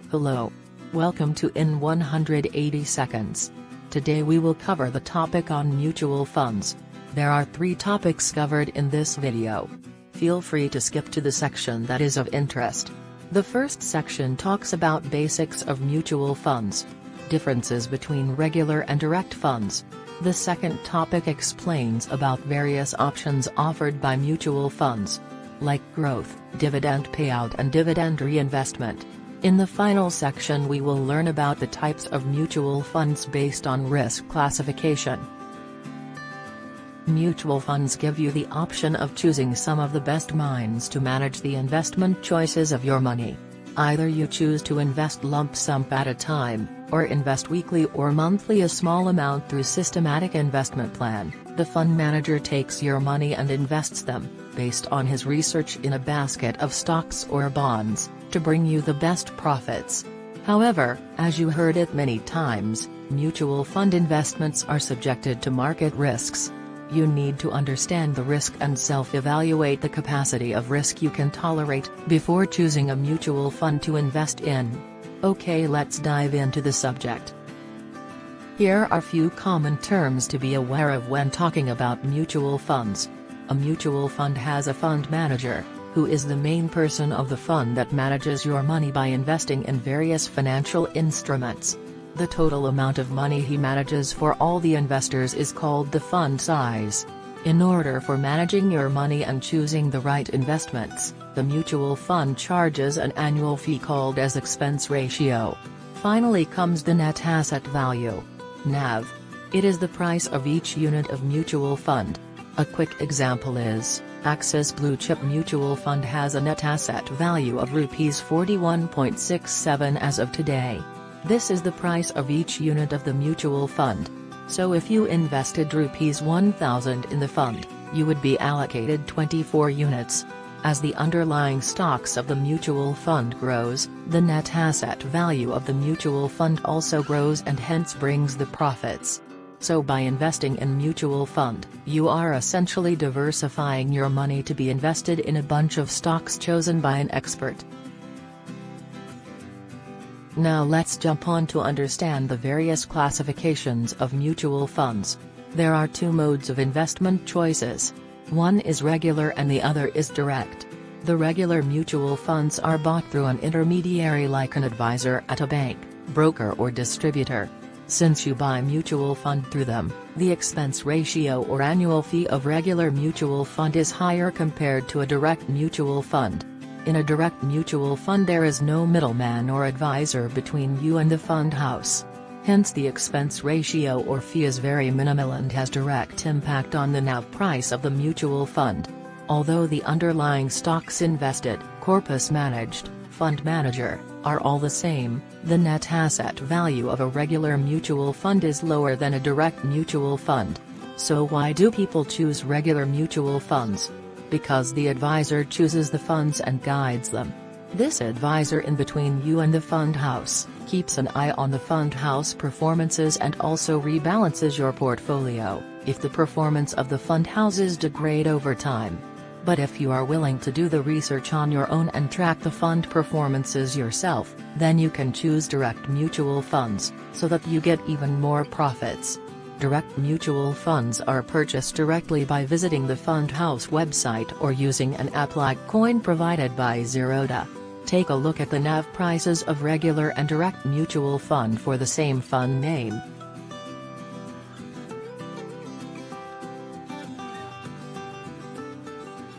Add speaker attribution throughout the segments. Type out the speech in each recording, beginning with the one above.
Speaker 1: Hello. Welcome to In 180 Seconds. Today we will cover the topic on mutual funds. There are 3 topics covered in this video. Feel free to skip to the section that is of interest. The first section talks about basics of mutual funds. Differences between regular and direct funds. The second topic explains about various options offered by mutual funds, like growth, dividend payout and dividend reinvestment. In the final section we will learn about the types of mutual funds based on risk classification. Mutual funds give you the option of choosing some of the best minds to manage the investment choices of your money. Either you choose to invest lump sum at a time, or invest weekly or monthly a small amount through systematic investment plan. The fund manager takes your money and invests them, based on his research in a basket of stocks or bonds, to bring you the best profits. However, as you heard it many times, mutual fund investments are subjected to market risks. You need to understand the risk and self-evaluate the capacity of risk you can tolerate before choosing a mutual fund to invest in. Okay, let's dive into the subject. Here are few common terms to be aware of when talking about mutual funds. A mutual fund has a fund manager, who is the main person of the fund that manages your money by investing in various financial instruments. The total amount of money he manages for all the investors is called the fund size. In order for managing your money and choosing the right investments, the mutual fund charges an annual fee called as expense ratio. Finally comes the net asset value. NAV. It is the price of each unit of mutual fund. A quick example is, Axis Blue Chip Mutual Fund has a net asset value of Rs 41.67 as of today. This is the price of each unit of the mutual fund. So if you invested Rs 1,000 in the fund, you would be allocated 24 units. As the underlying stocks of the mutual fund grows, the net asset value of the mutual fund also grows and hence brings the profits. So by investing in mutual fund, you are essentially diversifying your money to be invested in a bunch of stocks chosen by an expert. Now let's jump on to understand the various classifications of mutual funds. There are 2 modes of investment choices. One is regular and the other is direct. The regular mutual funds are bought through an intermediary like an advisor at a bank, broker or distributor. Since you buy mutual fund through them, the expense ratio or annual fee of regular mutual fund is higher compared to a direct mutual fund. In a direct mutual fund there is no middleman or advisor between you and the fund house. Hence the expense ratio or fee is very minimal and has direct impact on the NAV price of the mutual fund. Although the underlying stocks invested, corpus managed, fund manager, are all the same, the net asset value of a regular mutual fund is lower than a direct mutual fund. So why do people choose regular mutual funds? Because the advisor chooses the funds and guides them. This advisor in between you and the fund house, keeps an eye on the fund house performances and also rebalances your portfolio, if the performance of the fund houses degrade over time. But if you are willing to do the research on your own and track the fund performances yourself, then you can choose direct mutual funds, so that you get even more profits. Direct mutual funds are purchased directly by visiting the fund house website or using an app like Coin provided by Zeroda. Take a look at the NAV prices of regular and direct mutual fund for the same fund name.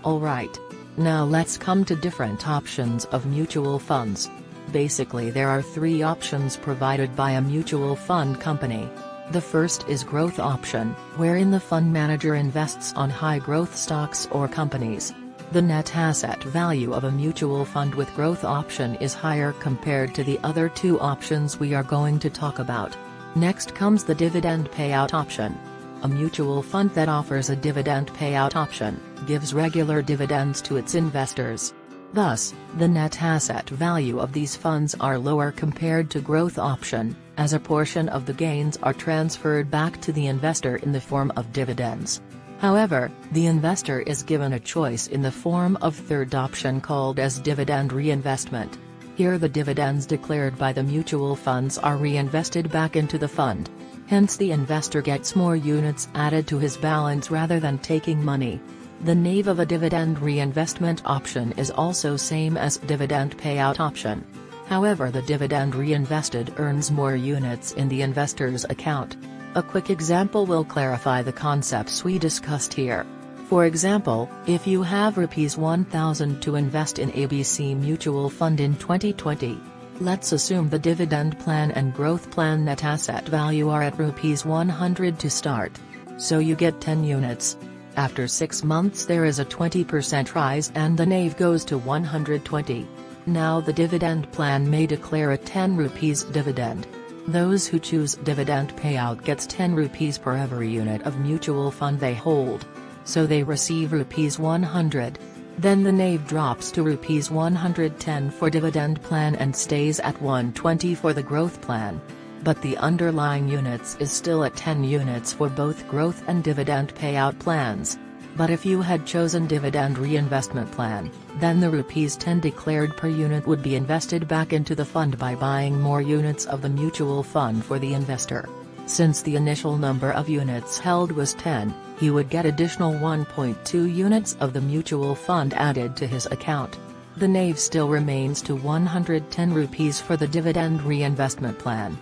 Speaker 1: Alright. Now let's come to different options of mutual funds. Basically there are 3 options provided by a mutual fund company. The first is growth option, wherein the fund manager invests on high growth stocks or companies. The net asset value of a mutual fund with growth option is higher compared to the other 2 options we are going to talk about. Next comes the dividend payout option. A mutual fund that offers a dividend payout option, gives regular dividends to its investors. Thus, the net asset value of these funds are lower compared to growth option, as a portion of the gains are transferred back to the investor in the form of dividends. However, the investor is given a choice in the form of third option called as dividend reinvestment. Here the dividends declared by the mutual funds are reinvested back into the fund. Hence the investor gets more units added to his balance rather than taking money. The NAV of a dividend reinvestment option is also same as dividend payout option. However, the dividend reinvested earns more units in the investor's account. A quick example will clarify the concepts we discussed here. For example, if you have Rs1,000 to invest in ABC Mutual Fund in 2020, let's assume the dividend plan and growth plan net asset value are at Rs100 to start. So you get 10 units. After 6 months there is a 20% rise and the NAV goes to 120. Now the dividend plan may declare a 10 rupees dividend. Those who choose dividend payout gets 10 rupees per every unit of mutual fund they hold. So they receive Rs100. Then the NAV drops to Rs110 for dividend plan and stays at 120 for the growth plan. But the underlying units is still at 10 units for both growth and dividend payout plans. But if you had chosen dividend reinvestment plan, then the Rs10 declared per unit would be invested back into the fund by buying more units of the mutual fund for the investor. Since the initial number of units held was 10, he would get additional 1.2 units of the mutual fund added to his account. The NAV still remains to 110 rupees for the dividend reinvestment plan.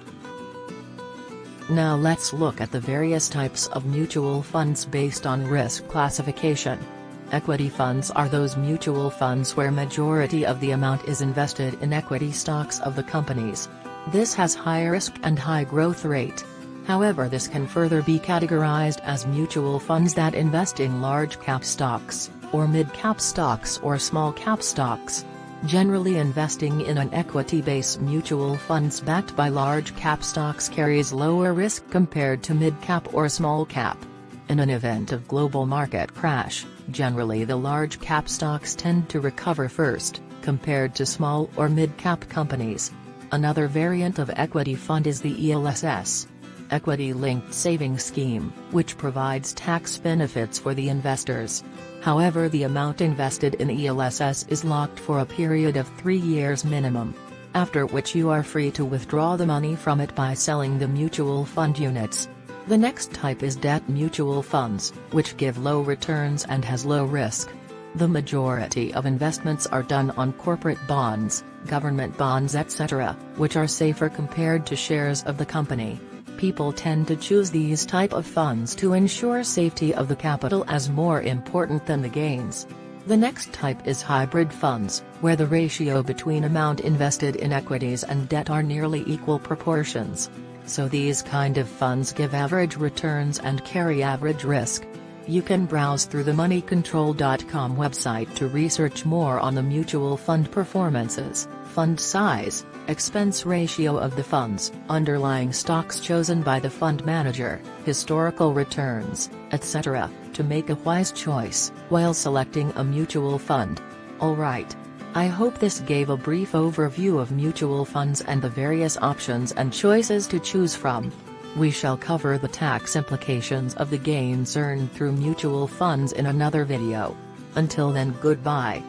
Speaker 1: Now let's look at the various types of mutual funds based on risk classification. Equity funds are those mutual funds where majority of the amount is invested in equity stocks of the companies. This has high risk and high growth rate. However, this can further be categorized as mutual funds that invest in large cap stocks, or mid cap stocks or small cap stocks. Generally, investing in an equity-based mutual funds backed by large cap stocks carries lower risk compared to mid-cap or small cap. In an event of global market crash, generally the large cap stocks tend to recover first, compared to small or mid-cap companies. Another variant of equity fund is the ELSS, Equity-Linked Savings Scheme, which provides tax benefits for the investors. However, the amount invested in ELSS is locked for a period of 3 years minimum, after which you are free to withdraw the money from it by selling the mutual fund units. The next type is debt mutual funds, which give low returns and has low risk. The majority of investments are done on corporate bonds, government bonds etc., which are safer compared to shares of the company. People tend to choose these type of funds to ensure safety of the capital as more important than the gains. The next type is hybrid funds, where the ratio between amount invested in equities and debt are nearly equal proportions. So these kind of funds give average returns and carry average risk. You can browse through the moneycontrol.com website to research more on the mutual fund performances, fund size, expense ratio of the funds, underlying stocks chosen by the fund manager, historical returns, etc., to make a wise choice while selecting a mutual fund. Alright. I hope this gave a brief overview of mutual funds and the various options and choices to choose from. We shall cover the tax implications of the gains earned through mutual funds in another video. Until then, goodbye.